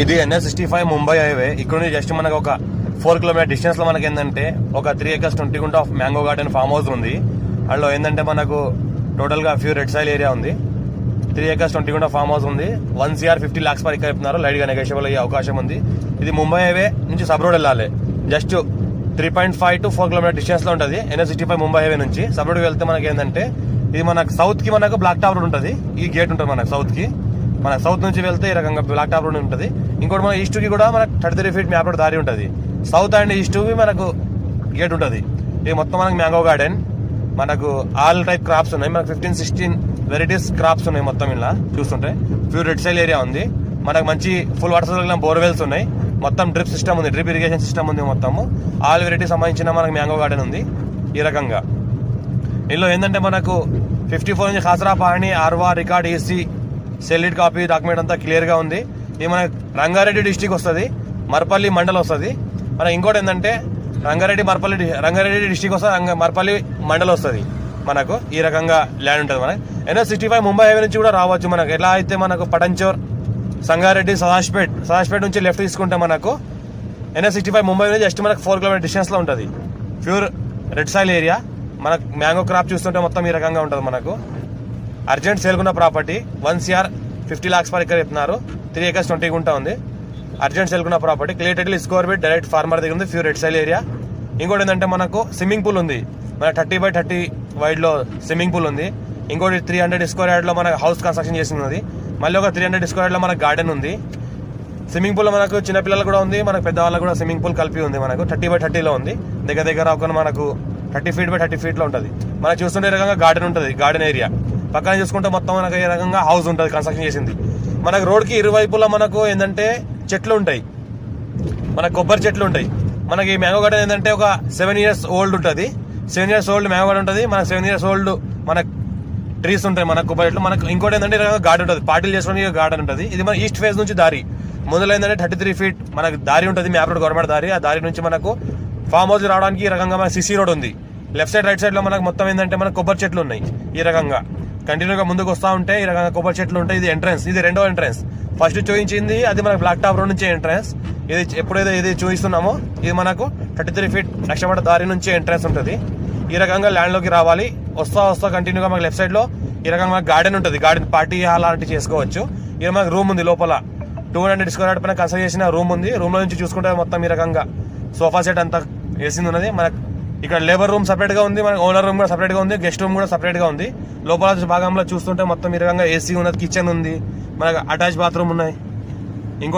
ఇది NH65 Mumbai highway. ఇక్కడ నుంచి జస్ట్ మనకు ఒక 4 కిలోమీటర్ డిస్టెన్స్ లో మనకి ఏంటంటే ఒక 3 acres 20 గుంట of mango garden farm house ఉంది. అందులో ఏంటంటే మనకు టోటల్ గా ఫ్యూ రెడ్ సాయిల్ ఏరియా ఉంది. 3 acres 20 గుంట ఫామ్ హౌస్ ఉంది. 1 CR 50 lakhs పర్ ఎకర్ చెప్తున్నారు. లైట్ గా నెగోషియబుల్ అయ్యే అవకాశం ఉంది. ఇది ముంబై హైవే నుంచి సబ్ రోడ్ వెళ్ళాలి. జస్ట్ 3.5 to 4 కిలోమీటర్ డిస్టెన్స్ లో ఉంటుంది. NH65 ముంబై హైవే నుంచి సబ్ రోడ్ వెళ్తే మనకి ఏంటంటే ఇది మనకు సౌత్ కి మనకు బ్లాక్ టాప్ రోడ్ ఉంటుంది. ఈ గేట్ ఉంటుంది మనకు సౌత్ కి. మన సౌత్ నుంచి వెళ్తే ఈ రకంగా బ్లాక్ టాప్ రోడ్ ఉంటుంది. ఇంకోటి మన ఈస్ట్ కి కూడా మనకు 33 feet మ్యాప్ రోడ్ దారి ఉంటుంది. సౌత్ అండ్ ఈస్ట్ కి మనకు గేట్ ఉంటుంది. ఇది మొత్తం మనకు మ్యాంగో గార్డెన్. మనకు ఆల్ టైప్ క్రాప్స్ ఉన్నాయి. మనకు 15-16 వెరైటీస్ క్రాప్స్ ఉన్నాయి మొత్తం. ఇలా చూస్తుంటే ప్యూర్ రెడ్ సైల్ ఏరియా ఉంది. మనకు మంచి ఫుల్ వాటర్ బోర్వెల్స్ ఉన్నాయి. మొత్తం డ్రిప్ సిస్టమ్ ఉంది, డ్రిప్ ఇరిగేషన్ సిస్టమ్ ఉంది. మొత్తము ఆల్ వెరైటీ సంబంధించిన మనకు మ్యాంగో గార్డెన్ ఉంది. ఈ రకంగా ఇందులో ఏంటంటే మనకు 54 నుంచి ఖాసరా పహాణి ఆర్వా రికార్డ్ ఏసీ సెల్లిడ్ కాపీ డాక్యుమెంట్ అంతా క్లియర్ గా ఉంది. ఇది మనకు రంగారెడ్డి డిస్టిక్ వస్తుంది, మర్పల్లి మండల్ వస్తుంది. మనకి ఇంకోటి ఏంటంటే రంగారెడ్డి డిస్టిక్ వస్తుంది, మర్పల్లి మండల్ వస్తుంది. మనకు ఈ రకంగా ల్యాండ్ ఉంటుంది. మనకి NH65 ముంబై హైవే నుంచి కూడా రావచ్చు. మనకు ఎలా అయితే మనకు పటంచోర్, సంగారెడ్డి, సదాజ్పేట్ నుంచి లెఫ్ట్ తీసుకుంటే మనకు NH65 ముంబై నుంచి జస్ట్ మనకు 4 కిలోమీటర్ డిస్టెన్స్ లో ఉంటుంది. Pure red soil area. మనకు మ్యాంగో క్రాప్ చూస్తుంటే మొత్తం ఈ రకంగా ఉంటుంది. మనకు అర్జెంట్ సేల్కున్న property 1 CR 50 lakhs per acre చెప్తున్నారు. 3 acres 20 గుంట ఉంది. అర్జెంట్ సేల్కున్న property. Clear title score bit direct farmer దగ్గర ఉంది. Pure red soil area. ఇంకోటి ఏంటంటే మనకు స్విమ్మింగ్ పూల్ ఉంది. మన 30x30 వైడ్ లో స్విమ్మింగ్ పూల్ ఉంది. ఇంకోటి 300 square yard లో మనకు హౌస్ కన్స్ట్రక్షన్ చేసినది. మళ్ళీ ఒక 300 square yard లో మనకు గార్డెన్ ఉంది. స్విమ్మింగ్ పూల్ మనకు చిన్నపిల్లలు కూడా ఉంది, మనకు పెద్దవాళ్ళకు కూడా స్విమ్మింగ్ పూల్ కలిపి ఉంది. మనకు 30x30 లో ఉంది. దగ్గర ఒక మనకు 30 feet by 30 feet లో ఉంటుంది. మనకు చూస్తుంటే ఈ రకంగా గార్డెన్ ఉంటుంది, గార్డెన్ ఏరియా. పక్కన చూసుకుంటే మొత్తం మనకు ఈ రకంగా హౌస్ ఉంటుంది, కన్స్ట్రక్షన్ చేసింది. మనకు రోడ్ కి ఇరువైపులా మనకు ఏంటంటే చెట్లు ఉంటాయి, మనకు కొబ్బరి చెట్లు ఉంటాయి. మనకి మ్యాంగో గార్డెన్ ఏంటంటే ఒక 7 years ఓల్డ్ ఉంటుంది. 7 years ఓల్డ్ మ్యాంగో గార్డెన్ ఉంటుంది. మనకు 7 years ఓల్డ్ మనకు ట్రీస్ ఉంటాయి, మనకు కొబ్బరి చెట్లు. మనకు ఇంకోటి ఏంటంటే గార్డెన్ ఉంటుంది, పార్టీలు చేసుకోవడానికి గార్డెన్ ఉంటుంది. ఇది మన ఈస్ట్ ఫేజ్ నుంచి దారి మొదలైందంటే 33 feet మనకు దారి ఉంటుంది, మ్యాప్ రోడ్ గవర్నమెంట్ దారి. ఆ దారి నుంచి మనకు ఫామ్ హౌస్ రావడానికి ఈ రకంగా మన సిసి రోడ్ ఉంది. లెఫ్ట్ సైడ్ రైట్ సైడ్ లో మనకు మొత్తం ఏంటంటే మనకు కొబ్బరి చెట్లు ఉన్నాయి. ఈ రకంగా కంటిన్యూగా ముందుకు వస్తూ ఉంటే ఈ రకంగా కొబ్బరి చెట్లు ఉంటాయి. ఇది ఎంట్రన్స్, ఇది రెండో ఎంట్రన్స్. ఫస్ట్ చూపించింది అది మనకు బ్లాక్ టాప్ రోడ్ నుంచి ఎంట్రన్స్. ఇది ఎప్పుడైతే ఇది చూపిస్తున్నామో ఇది మనకు 33 feet లక్షపడ దారి నుంచి ఎంట్రన్స్ ఉంటుంది. ఈ రకంగా ల్యాండ్ లోకి రావాలి. వస్తా కంటిన్యూగా మనకు లెఫ్ట్ సైడ్ లో ఈ రకంగా మనకు గార్డెన్ ఉంటుంది. గార్డెన్ పార్టీ హాల్ లాంటివి చేసుకోవచ్చు. ఇక్కడ మనకు రూమ్ ఉంది, లోపల 200 square yard పైన కన్స్ట్రక్ట్ చేసిన రూమ్ ఉంది. రూమ్ లో నుంచి చూసుకుంటే మొత్తం ఈ రకంగా సోఫా సెట్ అంతా వేసింది ఉన్నది. మనకు ఇక్కడ లేబర్ రూమ్ సపరేట్ గా ఉంది, మనకు ఓనర్ రూమ్ కూడా సపరేట్ గా ఉంది, గెస్ట్ రూమ్ కూడా సపరేట్ గా ఉంది. లోపల భాగంలో చూస్తుంటే మొత్తం ఈ రకంగా ఏసీ ఉన్నది, కిచెన్ ఉంది, మనకు అటాచ్ బాత్రూమ్ ఉన్నాయి.